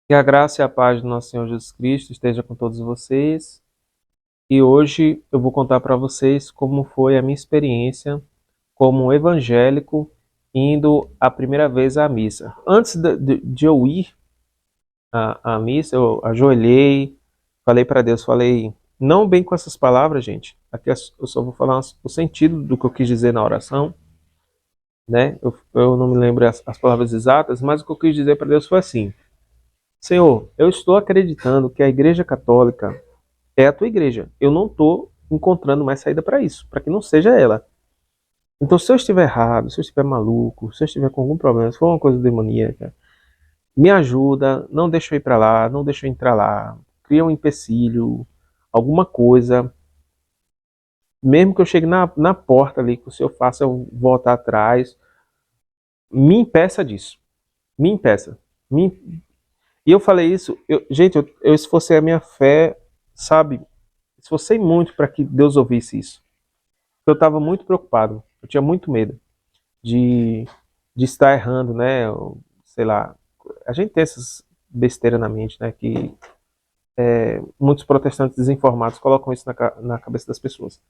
Que a graça e a paz do nosso Senhor Jesus Cristo esteja com todos vocês. E hoje eu vou contar para vocês como foi a minha experiência como um evangélico indo a primeira vez à missa. Antes de eu ir à missa, eu ajoelhei, falei para Deus, falei, não bem com essas palavras, gente. Aqui eu só vou falar o sentido do que eu quis dizer na oração, né? Eu não me lembro as palavras exatas, mas o que eu quis dizer para Deus foi assim: Senhor, eu estou acreditando que a Igreja Católica é a tua igreja. Eu não estou encontrando mais saída para isso, para que não seja ela. Então, se eu estiver errado, se eu estiver maluco, se eu estiver com algum problema, se for uma coisa demoníaca, me ajuda, não deixa eu ir para lá, não deixa eu entrar lá, cria um empecilho, alguma coisa, mesmo que eu chegue na porta ali, que o Senhor faça eu voltar atrás, me impeça disso, me impeça. Me... E eu falei isso, gente, eu esforcei a minha fé, sabe, esforcei muito para que Deus ouvisse isso. Eu estava muito preocupado, eu tinha muito medo de, de estar errando, né? Ou, sei lá, a gente tem essas besteiras na mente, né? Que muitos protestantes desinformados colocam isso na cabeça das pessoas.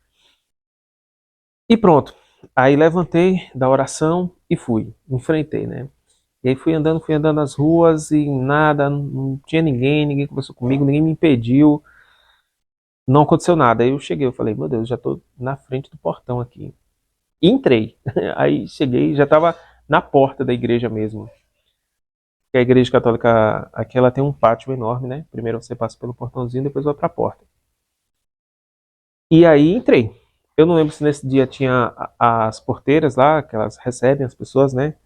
E pronto. Aí levantei da oração e fui, enfrentei, né? E aí fui andando nas ruas e nada, não tinha ninguém, ninguém conversou comigo, ninguém me impediu, não aconteceu nada. Aí eu cheguei, eu falei, meu Deus, já tô na frente do portão aqui. E entrei. Aí cheguei, já estava na porta da igreja mesmo. Que a igreja católica aqui ela tem um pátio enorme, né? Primeiro você passa pelo portãozinho, depois vai para a porta. E aí entrei. Eu não lembro se nesse dia tinha as porteiras lá, que elas recebem as pessoas, né?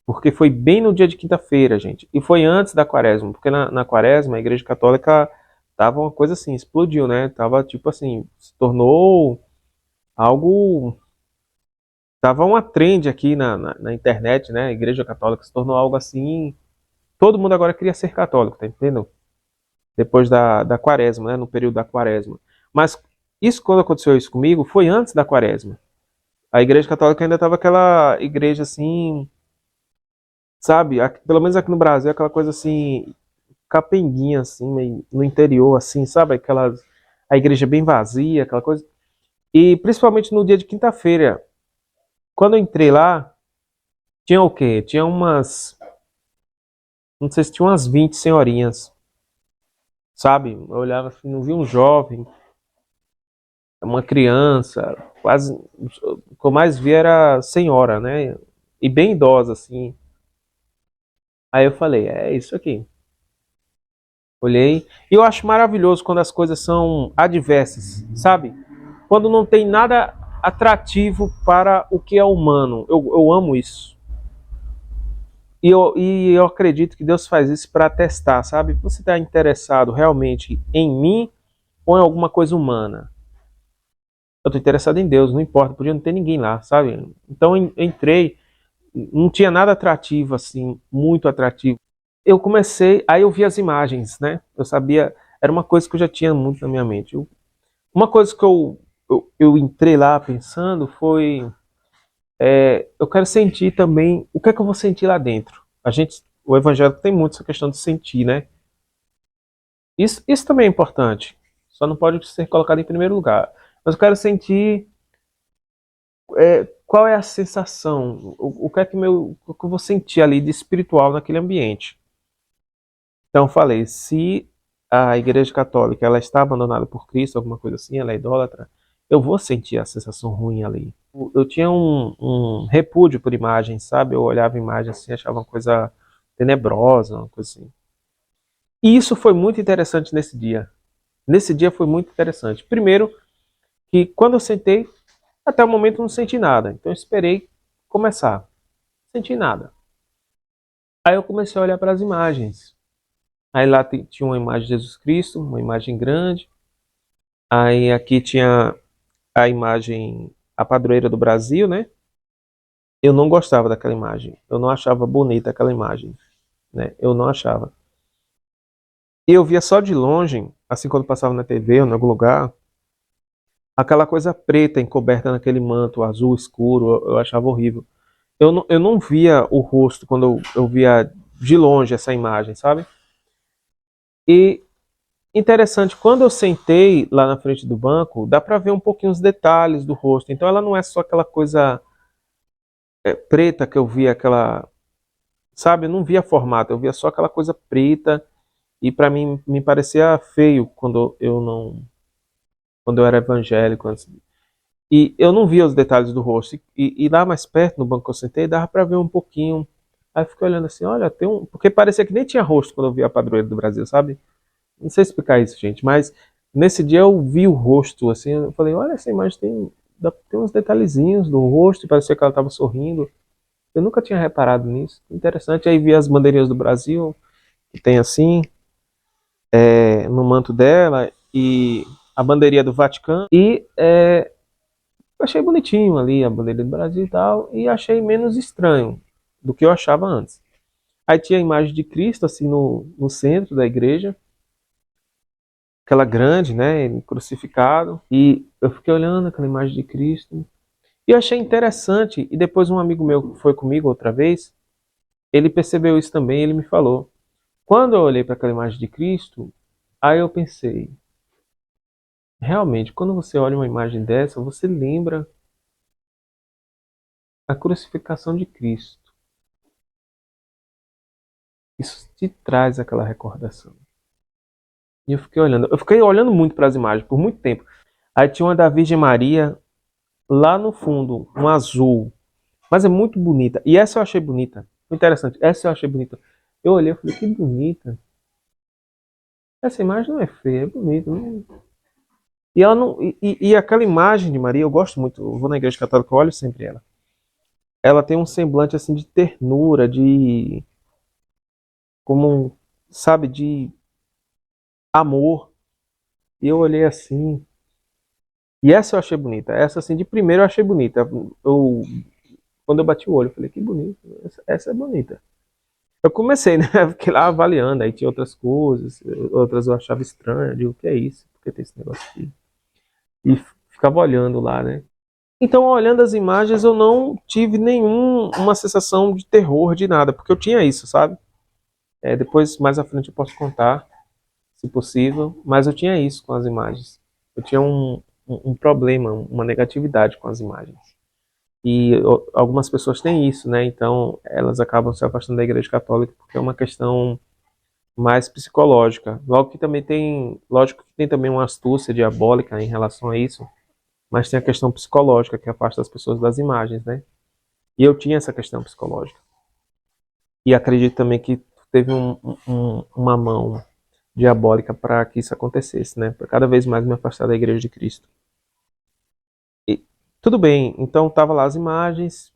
Porque foi bem no dia de quinta-feira, gente. E foi antes da quaresma, porque na quaresma a igreja católica tava uma coisa assim, explodiu, né? Tava tipo assim, se tornou algo. Tava uma trend aqui na internet, né? A igreja católica se tornou algo assim. Todo mundo agora queria ser católico, tá entendendo? Depois da quaresma, né? No período da quaresma. Mas isso, quando aconteceu isso comigo, foi antes da quaresma. A igreja católica ainda estava aquela igreja assim, sabe? Pelo menos aqui no Brasil, aquela coisa assim, capenguinha, assim, meio no interior, assim, sabe? A igreja bem vazia, aquela coisa. E principalmente no dia de quinta-feira, quando eu entrei lá, tinha o quê? Tinha umas, não sei se tinha umas 20 senhorinhas, sabe? Eu olhava assim, não vi um jovem, uma criança, quase. O que eu mais vi era senhora, né? E bem idosa, assim. Aí eu falei, é isso aqui. Olhei. E eu acho maravilhoso quando as coisas são adversas, sabe? Quando não tem nada atrativo para o que é humano. Eu amo isso. E eu acredito que Deus faz isso para testar, sabe? Você está interessado realmente em mim ou em alguma coisa humana? Eu estou interessado em Deus, não importa, podia não ter ninguém lá, sabe? Então eu entrei, não tinha nada atrativo, assim, muito atrativo. Eu comecei, aí eu vi as imagens, né? Eu sabia, era uma coisa que eu já tinha muito na minha mente. Uma coisa que eu entrei lá pensando foi, eu quero sentir também, o que é que eu vou sentir lá dentro? O evangelho tem muito essa questão de sentir, né? Isso também é importante, só não pode ser colocado em primeiro lugar. Mas eu quero sentir qual é a sensação, o que é o que eu vou sentir ali de espiritual naquele ambiente. Então eu falei, se a Igreja Católica ela está abandonada por Cristo, alguma coisa assim, ela é idólatra, eu vou sentir a sensação ruim ali. Eu tinha um repúdio por imagens, sabe? Eu olhava a imagem assim, achava uma coisa tenebrosa, uma coisa assim. E isso foi muito interessante nesse dia. Nesse dia foi muito interessante. Primeiro, que quando eu sentei, até o momento eu não senti nada. Então eu esperei começar. Não senti nada. Aí eu comecei a olhar para as imagens. Aí lá tinha uma imagem de Jesus Cristo, uma imagem grande. Aí aqui tinha a imagem, a padroeira do Brasil, né? Eu não gostava daquela imagem. Eu não achava bonita aquela imagem, né? Eu não achava. E eu via só de longe, assim quando passava na TV ou em algum lugar, aquela coisa preta encoberta naquele manto azul escuro, eu achava horrível. Eu não via o rosto quando eu via de longe essa imagem, sabe? E interessante, quando eu sentei lá na frente do banco, dá para ver um pouquinho os detalhes do rosto. Então ela não é só aquela coisa preta que eu via, aquela, sabe, eu não via formato, eu via só aquela coisa preta e para mim me parecia feio quando eu era evangélico antes. E eu não via os detalhes do rosto. E lá mais perto, no banco que eu sentei, dava para ver um pouquinho. Aí eu fiquei olhando assim, olha, tem um. Porque parecia que nem tinha rosto quando eu vi a padroeira do Brasil, sabe? Não sei explicar isso, gente, mas nesse dia eu vi o rosto, assim, eu falei, olha, essa imagem tem uns detalhezinhos do rosto, parecia que ela estava sorrindo. Eu nunca tinha reparado nisso. Interessante. Aí vi as bandeirinhas do Brasil, que tem assim, no manto dela, e a bandeirinha do Vaticano. E achei bonitinho ali a bandeira do Brasil e tal, e achei menos estranho do que eu achava antes. Aí tinha a imagem de Cristo, assim, no centro da igreja, aquela grande, né, ele crucificado, e eu fiquei olhando aquela imagem de Cristo, e eu achei interessante, e depois um amigo meu que foi comigo outra vez, ele percebeu isso também, ele me falou. Quando eu olhei para aquela imagem de Cristo, aí eu pensei, realmente, quando você olha uma imagem dessa, você lembra a crucificação de Cristo. Isso te traz aquela recordação. E eu fiquei olhando muito para as imagens por muito tempo. Aí tinha uma da Virgem Maria lá no fundo, um azul, mas é muito bonita. E essa eu achei bonita. Interessante, essa eu achei bonita. Eu olhei e falei, que bonita. Essa imagem não é feia, é bonita. Não... E ela não, e aquela imagem de Maria, eu gosto muito. Eu vou na igreja católica, eu olho sempre ela. Ela tem um semblante assim de ternura, de como, sabe, de amor. E eu olhei assim, e essa eu achei bonita. Essa, assim, de primeiro eu achei bonita. Quando eu bati o olho, eu falei, que bonito. Essa é bonita. Eu comecei, né? Fiquei lá avaliando. Aí tinha outras coisas. Outras eu achava estranho. Eu digo, o que é isso? Por que tem esse negócio aqui? E ficava olhando lá, né? Então, olhando as imagens, eu não tive uma sensação de terror, de nada. Porque eu tinha isso, sabe? Depois, mais à frente, eu posso contar, se possível. Mas eu tinha isso com as imagens. Eu tinha um problema, uma negatividade com as imagens. E algumas pessoas têm isso, né? Então elas acabam se afastando da Igreja Católica porque é uma questão mais psicológica. Logo que também tem, lógico que tem também uma astúcia diabólica em relação a isso, mas tem a questão psicológica que afasta as pessoas das imagens, né? E eu tinha essa questão psicológica. E acredito também que teve uma mão diabólica para que isso acontecesse, né? Para cada vez mais me afastar da Igreja de Cristo. E, tudo bem, então tava lá as imagens,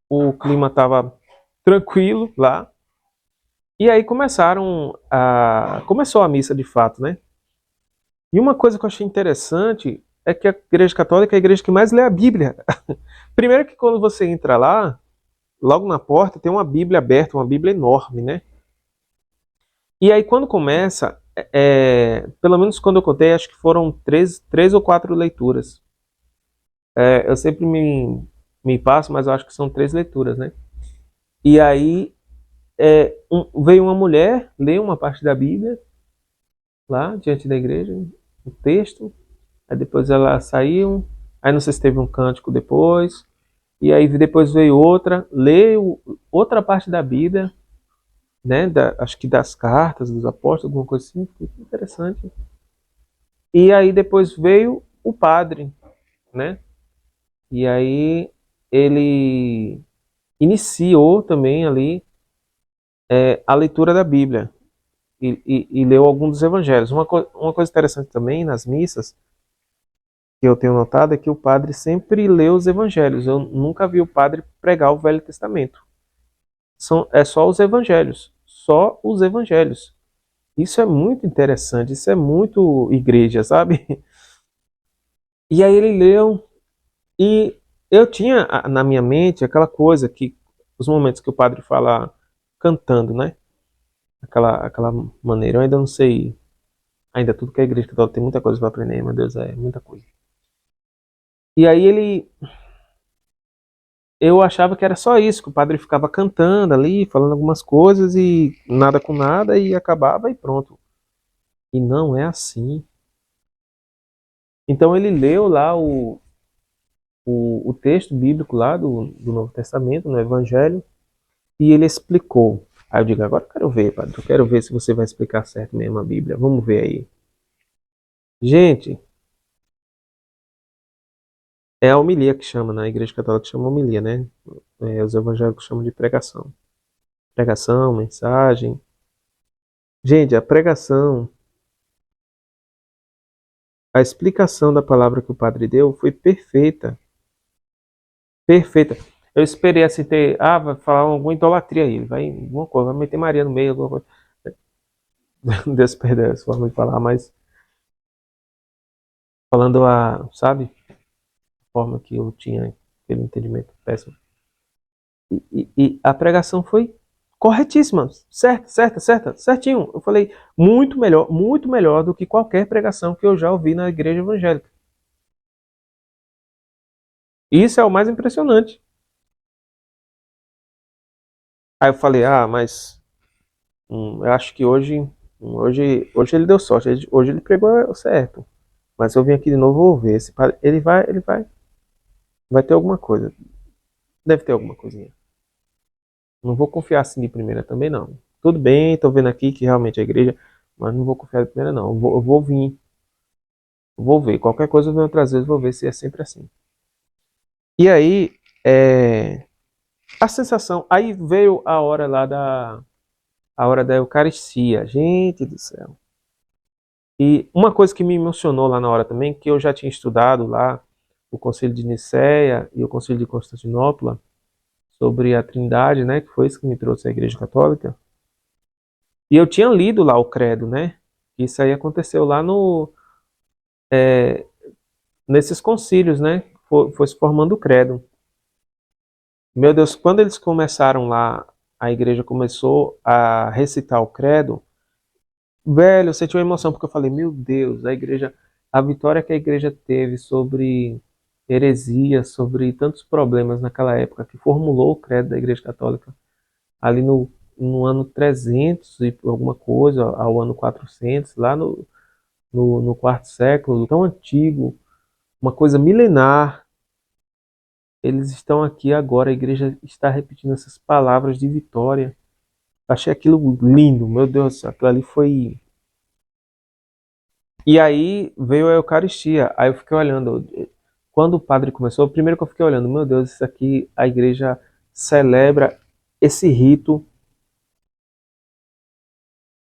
o clima estava tranquilo lá. E aí começou a missa de fato, né? E uma coisa que eu achei interessante é que a Igreja Católica é a igreja que mais lê a Bíblia. Primeiro que quando você entra lá, logo na porta tem uma Bíblia aberta, uma Bíblia enorme, né? E aí quando começa, pelo menos quando eu contei, acho que foram três ou quatro leituras. Eu sempre me passo, mas eu acho que são 3 leituras, né? E aí veio uma mulher, leu uma parte da Bíblia, lá diante da igreja, o texto, aí depois ela saiu, aí não sei se teve um cântico depois, e aí depois veio outra, leu outra parte da Bíblia, né, acho que das cartas dos apóstolos, alguma coisa assim, muito interessante. E aí depois veio o padre, né, e aí ele iniciou também ali a leitura da Bíblia e leu alguns dos evangelhos. Uma coisa interessante também nas missas que eu tenho notado é que o padre sempre lê os evangelhos. Eu nunca vi o padre pregar o Velho Testamento. É só os evangelhos. Só os evangelhos. Isso é muito interessante, isso é muito igreja, sabe? E aí ele leu, e eu tinha na minha mente aquela coisa que, os momentos que o padre fala cantando, né? Aquela maneira, eu ainda não sei, ainda tudo que a igreja católica tem muita coisa para aprender, meu Deus, é muita coisa. E aí eu achava que era só isso, que o padre ficava cantando ali, falando algumas coisas e nada com nada e acabava e pronto. E não é assim. Então ele leu lá o texto bíblico lá do Novo Testamento, no Evangelho, e ele explicou. Aí eu digo, agora eu quero ver, padre, eu quero ver se você vai explicar certo mesmo a Bíblia. Vamos ver aí. Gente, é a homilia que chama, na Igreja Católica chama homilia, né? Os evangélicos chamam de pregação. Pregação, mensagem. Gente, a pregação, a explicação da palavra que o padre deu foi perfeita. Perfeita. Eu esperei assim ter. Ah, vai falar alguma idolatria aí. Vai, alguma coisa, vai meter Maria no meio, alguma coisa. Deus perdão essa forma de falar, mas falando sabe, a forma que eu tinha aquele entendimento péssimo. E a pregação foi corretíssima, certa, certinho. Eu falei, muito melhor do que qualquer pregação que eu já ouvi na igreja evangélica. Isso é o mais impressionante. Aí eu falei, mas eu acho que hoje ele deu sorte, hoje ele pregou certo. Mas eu vim aqui de novo, vou ver. Vai ter alguma coisa. Deve ter alguma coisinha. Não vou confiar assim de primeira também, não. Tudo bem, tô vendo aqui que realmente é a igreja, mas não vou confiar de primeira, não. Eu vou vir, vou ver. Qualquer coisa eu venho outras vezes, vou ver se é sempre assim. E aí, a sensação. Aí veio a hora lá a hora da Eucaristia. Gente do céu. E uma coisa que me emocionou lá na hora também, que eu já tinha estudado lá o Concílio de Nicéia e o Concílio de Constantinopla sobre a Trindade, né, que foi isso que me trouxe à Igreja Católica. E eu tinha lido lá o credo, né? Isso aí aconteceu lá nesses concílios, né? Foi se formando o credo. Meu Deus, quando eles começaram lá, a igreja começou a recitar o credo, velho, eu senti uma emoção, porque eu falei, meu Deus, a vitória que a igreja teve sobre heresia, sobre tantos problemas naquela época, que formulou o credo da Igreja Católica, ali no ano 300 e alguma coisa, ao ano 400, lá no quarto século, tão antigo, uma coisa milenar. Eles estão aqui agora, a igreja está repetindo essas palavras de vitória. Achei aquilo lindo, meu Deus do céu, aquilo ali foi. E aí veio a Eucaristia. Aí eu fiquei olhando. Quando o padre começou, primeiro que eu fiquei olhando, meu Deus, isso aqui a igreja celebra esse rito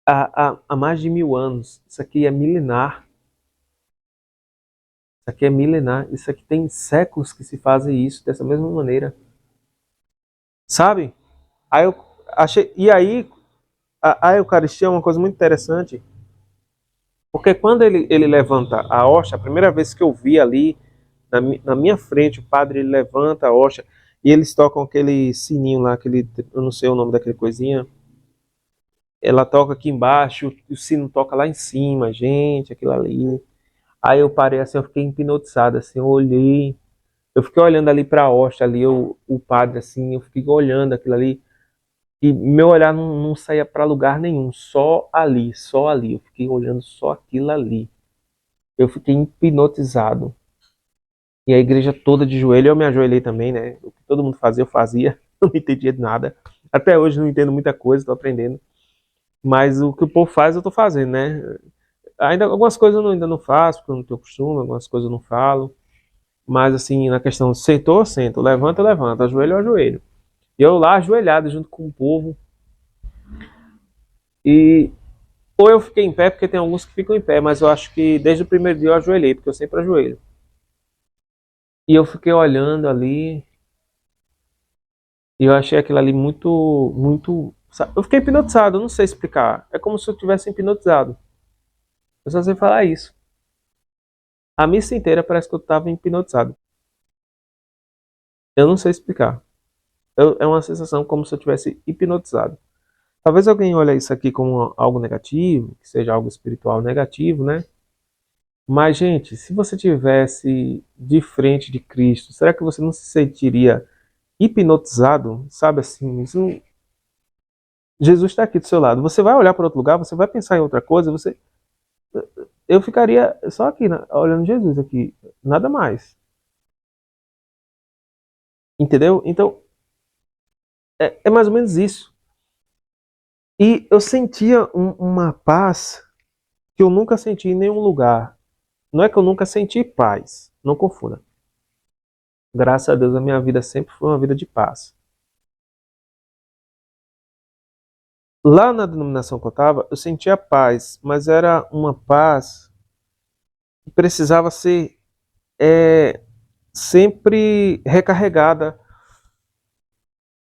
há mais de 1000 anos. Isso aqui é milenar. Isso aqui é milenar. Isso aqui tem séculos que se fazem isso dessa mesma maneira. Sabe? Aí eu achei. E aí, a Eucaristia é uma coisa muito interessante, porque quando ele levanta a hóstia, a primeira vez que eu vi ali, na minha frente, o padre ele levanta a hóstia e eles tocam aquele sininho lá, eu não sei o nome daquele coisinha. Ela toca aqui embaixo, o sino toca lá em cima, gente, aquilo ali. Aí eu parei assim, eu fiquei hipnotizado, assim, eu olhei, eu fiquei olhando ali para a hóstia, ali, o padre, assim, eu fiquei olhando aquilo ali. E meu olhar não saía para lugar nenhum, só ali, só ali. Eu fiquei olhando só aquilo ali. Eu fiquei hipnotizado. E a igreja toda de joelho, eu me ajoelhei também, né? O que todo mundo fazia, eu fazia. Eu não entendia de nada. Até hoje não entendo muita coisa, estou aprendendo. Mas o que o povo faz, eu estou fazendo, né? Ainda algumas coisas eu ainda não faço, porque eu não tenho costume, algumas coisas eu não falo. Mas assim, na questão, sentou, eu sento, levanta, eu levanto, ajoelho, eu ajoelho. E eu lá ajoelhado junto com o povo. E ou eu fiquei em pé, porque tem alguns que ficam em pé, mas eu acho que desde o primeiro dia eu ajoelhei, porque eu sempre ajoelho. E eu fiquei olhando ali, e eu achei aquilo ali muito. Eu fiquei hipnotizado, eu não sei explicar. É como se eu tivesse hipnotizado. Eu só sei falar isso. A missa inteira parece que eu estava hipnotizado. Eu não sei explicar. É uma sensação como se eu tivesse hipnotizado. Talvez alguém olhe isso aqui como algo negativo, que seja algo espiritual negativo, né? Mas, gente, se você tivesse de frente de Cristo, será que você não se sentiria hipnotizado? Sabe assim, Jesus está aqui do seu lado. Você vai olhar para outro lugar, você vai pensar em outra coisa, eu ficaria só aqui, olhando Jesus aqui, nada mais. Entendeu? Então, é mais ou menos isso. E eu sentia uma paz que eu nunca senti em nenhum lugar. Não é que eu nunca senti paz, não confunda. Graças a Deus a minha vida sempre foi uma vida de paz. Lá na denominação que eu estava, eu sentia paz, mas era uma paz que precisava ser é, sempre recarregada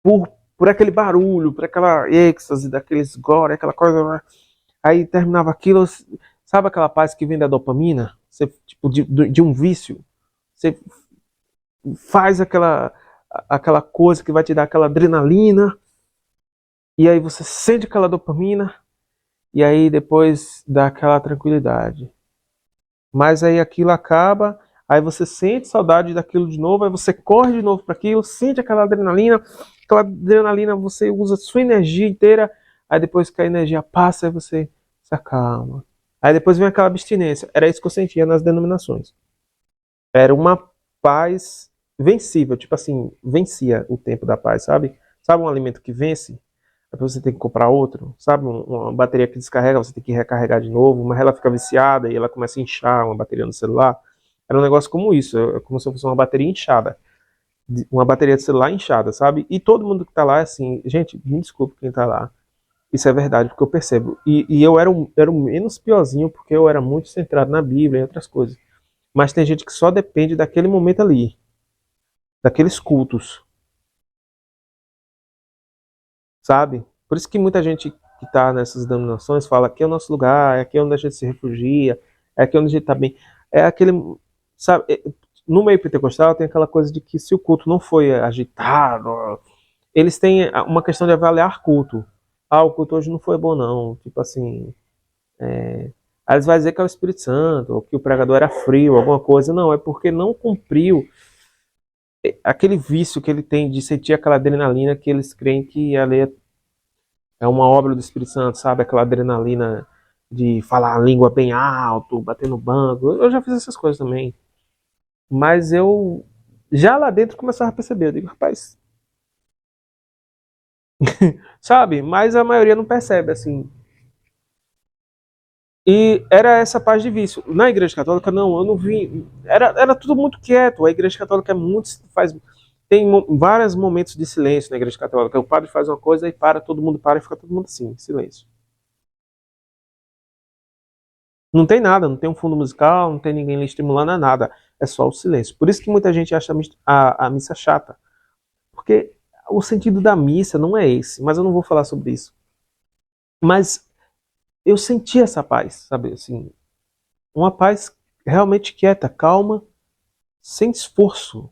por aquele barulho, por aquela êxtase, daqueles gore, aquela coisa. Aí terminava aquilo, sabe aquela paz que vem da dopamina? Você, tipo, de um vício. Você faz aquela coisa que vai te dar aquela adrenalina, e aí você sente aquela dopamina, e aí depois dá aquela tranquilidade. Mas aí aquilo acaba, aí você sente saudade daquilo de novo, aí você corre de novo para aquilo, sente aquela adrenalina você usa sua energia inteira, aí depois que a energia passa, aí você se acalma. Aí depois vem aquela abstinência. Era isso que eu sentia nas denominações. Era uma paz vencível, tipo assim, vencia o tempo da paz, sabe? Sabe um alimento que vence? Depois você tem que comprar outro, sabe? Uma bateria que descarrega, você tem que recarregar de novo, mas ela fica viciada e ela começa a inchar, uma bateria no celular. Era um negócio como isso, é como se fosse uma bateria inchada, uma bateria de celular inchada, sabe? E todo mundo que tá lá é assim, gente, me desculpe quem tá lá. Isso é verdade, porque eu percebo. E eu era o menos piorzinho, porque eu era muito centrado na Bíblia e outras coisas. Mas tem gente que só depende daquele momento ali, daqueles cultos, sabe? Por isso que muita gente que está nessas denominações fala que é o nosso lugar, é aqui onde a gente se refugia, é aqui onde a gente está bem. É aquele, sabe? No meio pentecostal tem aquela coisa de que se o culto não foi agitado, eles têm uma questão de avaliar culto. Ah, o culto hoje não foi bom não, tipo assim, aí eles vão dizer que é o Espírito Santo, ou que o pregador era frio, alguma coisa. Não, é porque não cumpriu aquele vício que ele tem de sentir aquela adrenalina que eles creem que ali é uma obra do Espírito Santo, sabe? Aquela adrenalina de falar a língua bem alto, bater no banco. Eu já fiz essas coisas também. Mas eu já lá dentro começava a perceber. Eu digo, rapaz, sabe? Mas a maioria não percebe, assim. E era essa paz de vício. Na igreja católica, não, eu não vi. Era tudo muito quieto. A igreja católica é muito. Tem vários momentos de silêncio na igreja católica. O padre faz uma coisa e para, todo mundo para e fica todo mundo assim, em silêncio. Não tem nada, não tem um fundo musical, não tem ninguém lhe estimulando a nada. É só o silêncio. Por isso que muita gente acha a missa chata. Porque o sentido da missa não é esse. Mas eu não vou falar sobre isso. Mas eu senti essa paz, sabe? Assim, uma paz realmente quieta, calma, sem esforço.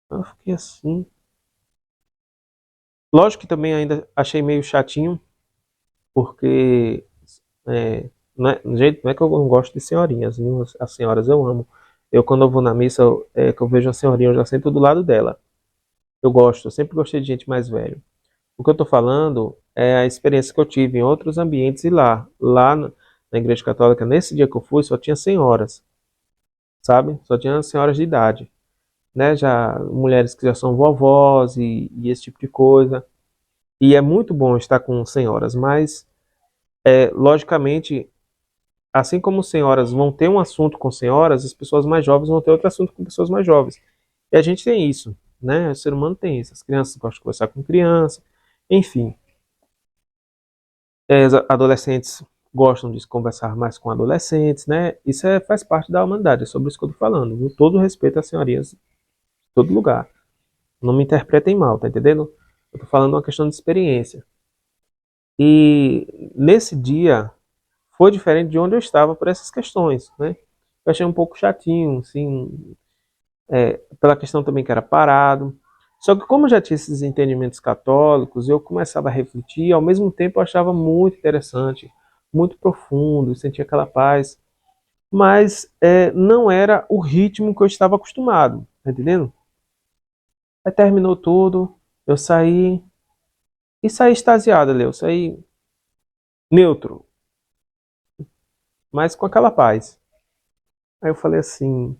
Eu fiquei assim. Lógico que também ainda achei meio chatinho, porque gente, não é que eu não gosto de senhorinhas, viu? As senhoras eu amo. Eu, quando eu vou na missa, que eu vejo uma senhorinha, eu já sento do lado dela. Eu gosto, eu sempre gostei de gente mais velha. O que eu estou falando é a experiência que eu tive em outros ambientes e lá. Na Igreja Católica, nesse dia que eu fui, só tinha senhoras, sabe? Só tinha senhoras de idade, né? Já mulheres que já são vovós e esse tipo de coisa. E é muito bom estar com senhoras, mas, logicamente, assim como senhoras vão ter um assunto com senhoras, as pessoas mais jovens vão ter outro assunto com pessoas mais jovens. E a gente tem isso, né? O ser humano tem isso. As crianças gostam de conversar com criança, enfim. Os adolescentes gostam de conversar mais com adolescentes, né? Isso faz parte da humanidade, é sobre isso que eu tô falando. Com todo respeito às senhorias em todo lugar. Não me interpretem mal, tá entendendo? Eu tô falando uma questão de experiência. E nesse dia foi diferente de onde eu estava por essas questões, né? Eu achei um pouco chatinho, assim, pela questão também que era parado. Só que como eu já tinha esses entendimentos católicos, eu começava a refletir, e ao mesmo tempo eu achava muito interessante, muito profundo, sentia aquela paz, mas não era o ritmo que eu estava acostumado, tá entendendo? Aí terminou tudo, eu saí, e saí extasiado ali, eu saí neutro, mas com aquela paz. Aí eu falei assim,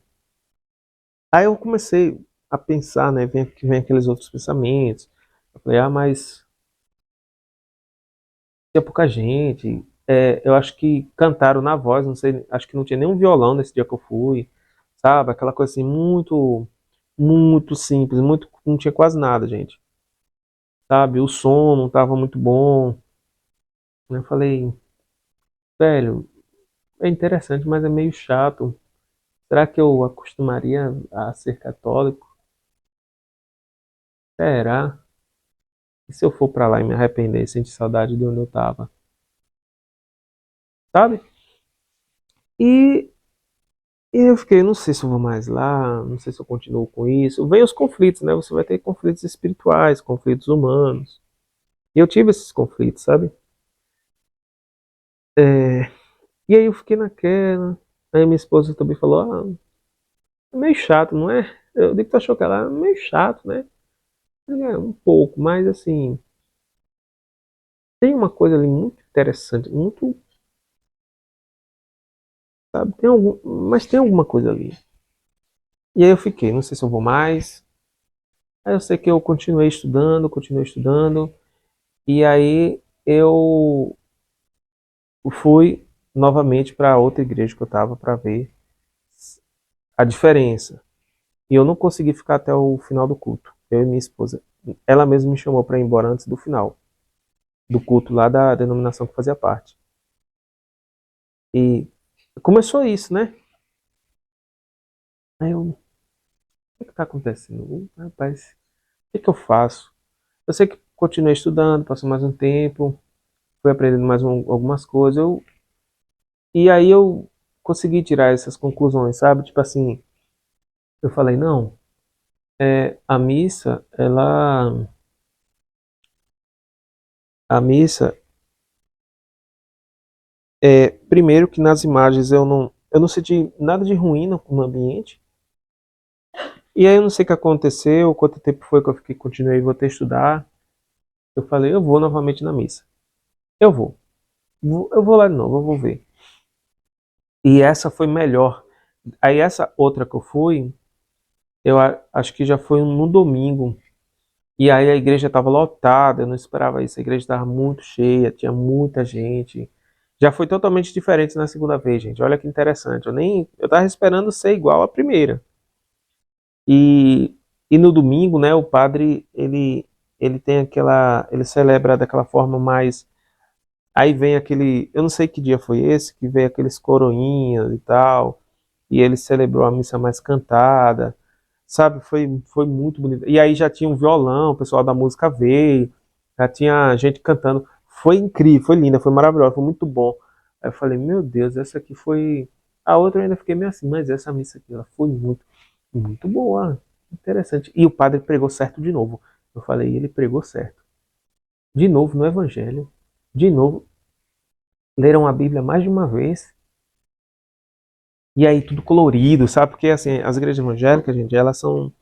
aí eu comecei a pensar, né, vem aqueles outros pensamentos. Eu falei, mas tinha pouca gente. Eu acho que cantaram na voz, não sei, acho que não tinha nenhum violão nesse dia que eu fui, sabe? Aquela coisa assim, muito simples, não tinha quase nada, gente. Sabe? O som não tava muito bom. Eu falei, velho, é interessante, mas é meio chato. Será que eu acostumaria a ser católico? Será? E se eu for pra lá e me arrepender e sentir saudade de onde eu tava? Sabe? E, e eu fiquei, não sei se eu vou mais lá, não sei se eu continuo com isso. Vem os conflitos, né? Você vai ter conflitos espirituais, conflitos humanos. E eu tive esses conflitos, sabe? É, e aí eu fiquei naquela. Aí minha esposa também falou, é meio chato, não é? Eu digo que tu achou que ela é meio chato, né? É, um pouco, mas assim, tem uma coisa ali muito interessante, muito, sabe? Mas tem alguma coisa ali. E aí eu fiquei, não sei se eu vou mais. Aí eu sei que eu continuei estudando, e aí eu fui novamente para outra igreja que eu estava para ver a diferença. E eu não consegui ficar até o final do culto. Eu e minha esposa. Ela mesma me chamou para ir embora antes do final do culto lá da denominação que fazia parte. E começou isso, né? Aí eu, o que está acontecendo? Rapaz, o que eu faço? Eu sei que continuei estudando, passou mais um tempo, fui aprendendo algumas coisas. E aí eu consegui tirar essas conclusões, sabe? Tipo assim, eu falei, não, a missa, a missa primeiro que nas imagens eu não senti nada de ruim no ambiente. E aí eu não sei o que aconteceu, quanto tempo foi que eu fiquei, continuei, vou ter que estudar. Eu falei, eu vou novamente na missa. Eu vou. Eu vou lá de novo, eu vou ver. E essa foi melhor. Aí essa outra que eu fui, acho que já foi no domingo. E aí a igreja estava lotada, eu não esperava isso. A igreja estava muito cheia, tinha muita gente. Já foi totalmente diferente na segunda vez, gente. Olha que interessante. Eu tava esperando ser igual à primeira. E, e no domingo, né, o padre, ele tem ele celebra daquela forma mais. Aí vem aquele, eu não sei que dia foi esse, que veio aqueles coroinhas e tal, e ele celebrou a missa mais cantada, sabe? Foi muito bonito. E aí já tinha um violão, o pessoal da música veio, já tinha gente cantando. Foi incrível, foi linda, foi maravilhosa, foi muito bom. Aí eu falei, meu Deus, essa aqui foi. A outra eu ainda fiquei meio assim, mas essa missa aqui, ela foi muito boa, interessante. E o padre pregou certo de novo. Eu falei, ele pregou certo. De novo no Evangelho, de novo leram a Bíblia mais de uma vez. E aí tudo colorido, sabe? Porque assim, as igrejas evangélicas, gente, elas são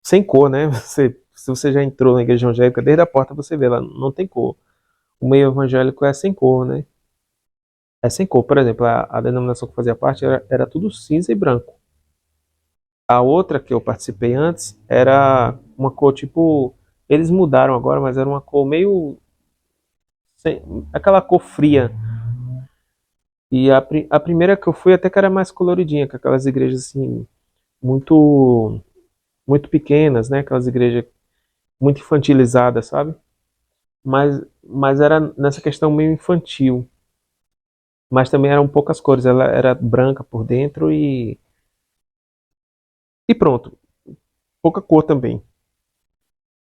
sem cor, né? Se você já entrou na igreja evangélica, desde a porta você vê, ela não tem cor. O meio evangélico é sem cor, né? É sem cor. Por exemplo, a denominação que fazia parte era tudo cinza e branco. A outra que eu participei antes era uma cor tipo. Eles mudaram agora, mas era uma cor meio. Aquela cor fria. E a primeira que eu fui até que era mais coloridinha, com aquelas igrejas assim, muito, muito pequenas, né? Aquelas igrejas muito infantilizadas, sabe? Mas era nessa questão meio infantil. Mas também eram poucas cores. Ela era branca por dentro e pronto. Pouca cor também.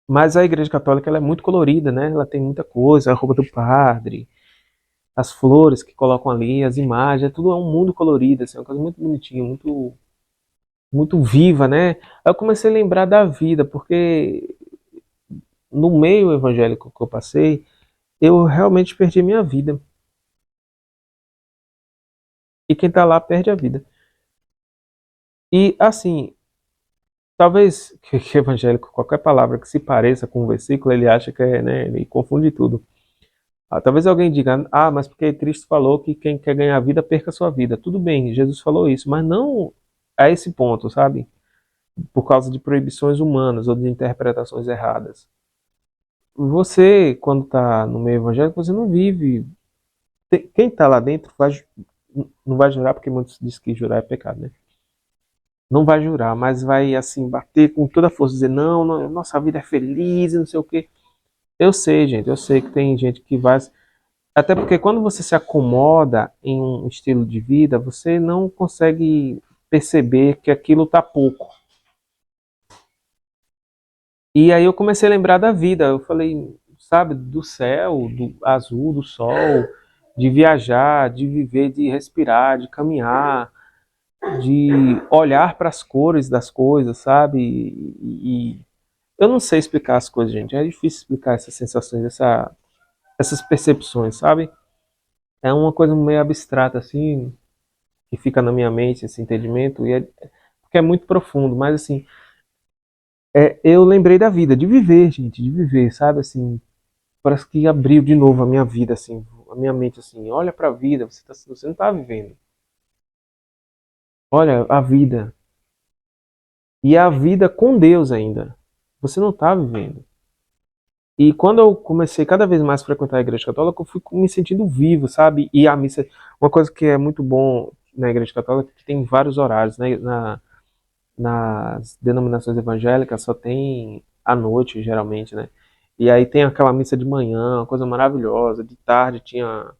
Mas a igreja católica ela é muito colorida, né? Ela tem muita coisa, a roupa do padre, as flores que colocam ali, as imagens, tudo é um mundo colorido, assim, é uma coisa muito bonitinha, muito viva, né? Aí eu comecei a lembrar da vida, porque no meio evangélico que eu passei, eu realmente perdi a minha vida. E quem tá lá perde a vida. E assim, talvez que evangélico, qualquer palavra que se pareça com um versículo, ele acha que é, né? Ele confunde tudo. Talvez alguém diga, mas porque Cristo falou que quem quer ganhar a vida, perca a sua vida. Tudo bem, Jesus falou isso, mas não a esse ponto, sabe? Por causa de proibições humanas ou de interpretações erradas. Você, quando está no meio evangélico, você não vive. Quem está lá dentro não vai jurar, porque muitos dizem que jurar é pecado, né? Não vai jurar, mas vai assim bater com toda a força, dizer não, não, nossa vida é feliz e não sei o quê. Eu sei, gente, eu sei que tem gente que vai. Até porque quando você se acomoda em um estilo de vida, você não consegue perceber que aquilo tá pouco. E aí eu comecei a lembrar da vida. Eu falei, sabe, do céu, do azul, do sol, de viajar, de viver, de respirar, de caminhar, de olhar para as cores das coisas, sabe? E eu não sei explicar as coisas, gente. É difícil explicar essas sensações, essas percepções, sabe? É uma coisa meio abstrata, assim, que fica na minha mente, esse entendimento, porque é muito profundo, mas assim, eu lembrei da vida, de viver, gente, de viver, sabe? Assim, parece que abriu de novo a minha vida, assim, a minha mente, assim, olha para a vida, você não tá vivendo. Olha a vida. E a vida com Deus ainda. Você não tá vivendo. E quando eu comecei cada vez mais a frequentar a igreja católica, eu fui me sentindo vivo, sabe? E a missa, uma coisa que é muito bom na igreja católica, é que tem vários horários, né? Nas denominações evangélicas só tem à noite, geralmente, né? E aí tem aquela missa de manhã, uma coisa maravilhosa. De tarde tinha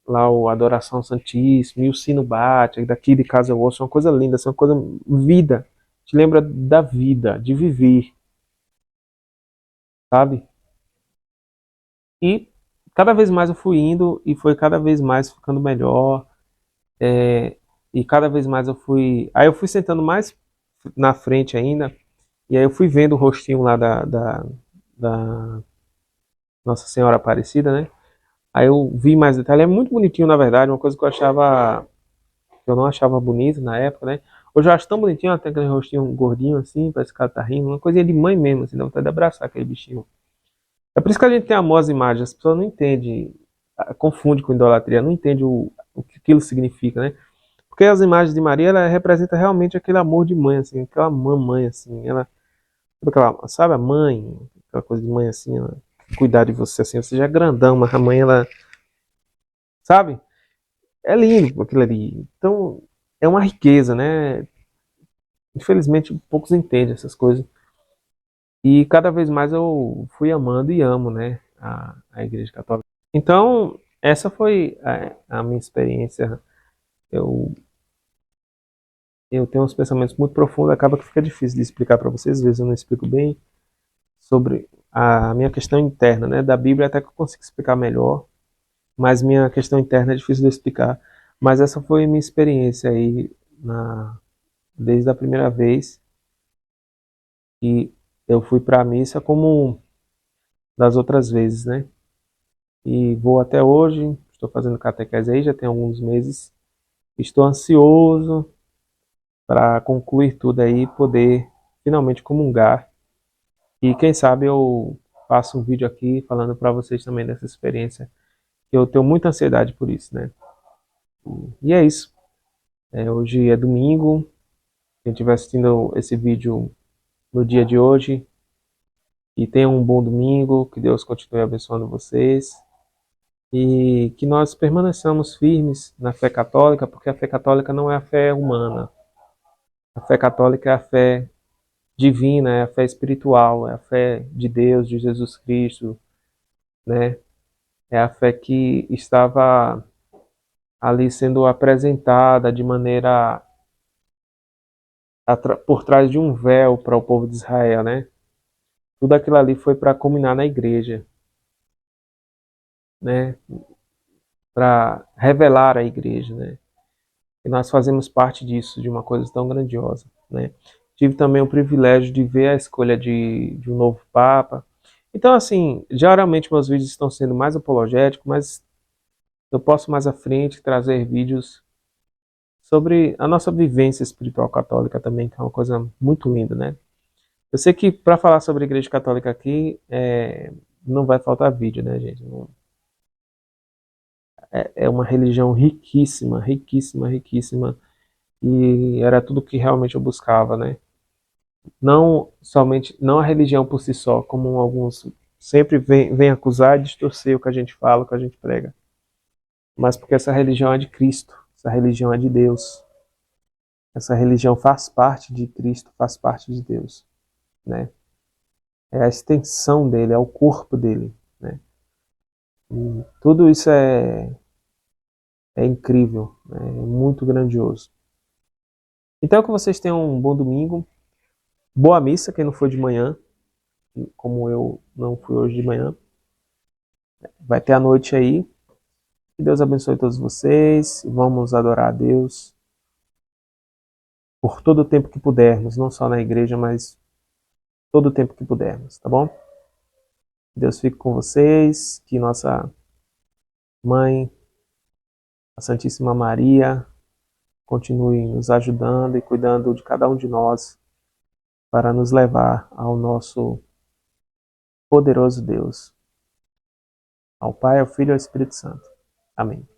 lá o Adoração Santíssima, e o sino bate, daqui de casa eu ouço, uma coisa linda, assim, uma coisa vida. Te lembra da vida, de viver, sabe? E cada vez mais eu fui indo e foi cada vez mais ficando melhor. E cada vez mais eu fui. Aí eu fui sentando mais na frente ainda. E aí eu fui vendo o rostinho lá da Nossa Senhora Aparecida, né? Aí eu vi mais detalhes. É muito bonitinho, na verdade. Uma coisa que eu não achava bonito na época, né? Hoje eu acho tão bonitinho, até aquele rostinho gordinho assim, parece que o cara tá rindo. Uma coisinha de mãe mesmo, assim, dá vontade de abraçar aquele bichinho. É por isso que a gente tem amor às imagens. As pessoas não entendem, confunde com idolatria, não entende o que aquilo significa, né? Porque as imagens de Maria, ela representa realmente aquele amor de mãe, assim, aquela mamãe, assim, ela, sabe a mãe, aquela coisa de mãe, assim, ela cuidar de você, assim, você já é grandão, mas a mãe, ela, sabe? É lindo aquilo ali. Então, é uma riqueza, né? Infelizmente, poucos entendem essas coisas. E cada vez mais eu fui amando e amo, né, a Igreja Católica. Então, essa foi a minha experiência. Eu, eu tenho uns pensamentos muito profundos, acaba que fica difícil de explicar para vocês, às vezes eu não explico bem sobre a minha questão interna, né, da Bíblia, até que eu consigo explicar melhor, mas minha questão interna é difícil de explicar. Mas essa foi a minha experiência aí desde a primeira vez que eu fui para a missa, como das outras vezes, né? E vou até hoje, estou fazendo catequese aí, já tem alguns meses. Estou ansioso para concluir tudo aí e poder finalmente comungar. E quem sabe eu faço um vídeo aqui falando para vocês também dessa experiência, que eu tenho muita ansiedade por isso, né? E é isso. Hoje é domingo. Quem estiver assistindo esse vídeo no dia de hoje, e tenham um bom domingo, que Deus continue abençoando vocês. E que nós permaneçamos firmes na fé católica, porque a fé católica não é a fé humana. A fé católica é a fé divina, é a fé espiritual, é a fé de Deus, de Jesus Cristo, né? É a fé que estava ali sendo apresentada de maneira por trás de um véu para o povo de Israel, né? Tudo aquilo ali foi para culminar na igreja, né? Para revelar a igreja, né? E nós fazemos parte disso, de uma coisa tão grandiosa, né? Tive também o privilégio de ver a escolha de um novo Papa. Então, assim, geralmente meus vídeos estão sendo mais apologéticos, mas eu posso mais à frente trazer vídeos sobre a nossa vivência espiritual católica também, que é uma coisa muito linda, né? Eu sei que para falar sobre a Igreja Católica aqui, não vai faltar vídeo, né, gente? é uma religião riquíssima, riquíssima, riquíssima, e era tudo que realmente eu buscava, né? Não somente, não a religião por si só, como alguns sempre vem acusar e distorcer o que a gente fala, o que a gente prega, mas porque essa religião é de Cristo, essa religião é de Deus, essa religião faz parte de Cristo, faz parte de Deus, né? É a extensão dele, é o corpo dele, né? E tudo isso é incrível, né? É muito grandioso. Então que vocês tenham um bom domingo, boa missa, quem não foi de manhã, como eu não fui hoje de manhã, vai ter a noite aí. Que Deus abençoe todos vocês, e vamos adorar a Deus por todo o tempo que pudermos, não só na igreja, mas todo o tempo que pudermos, tá bom? Deus fique com vocês, que nossa mãe, a Santíssima Maria, continue nos ajudando e cuidando de cada um de nós para nos levar ao nosso poderoso Deus, ao Pai, ao Filho e ao Espírito Santo. Amém.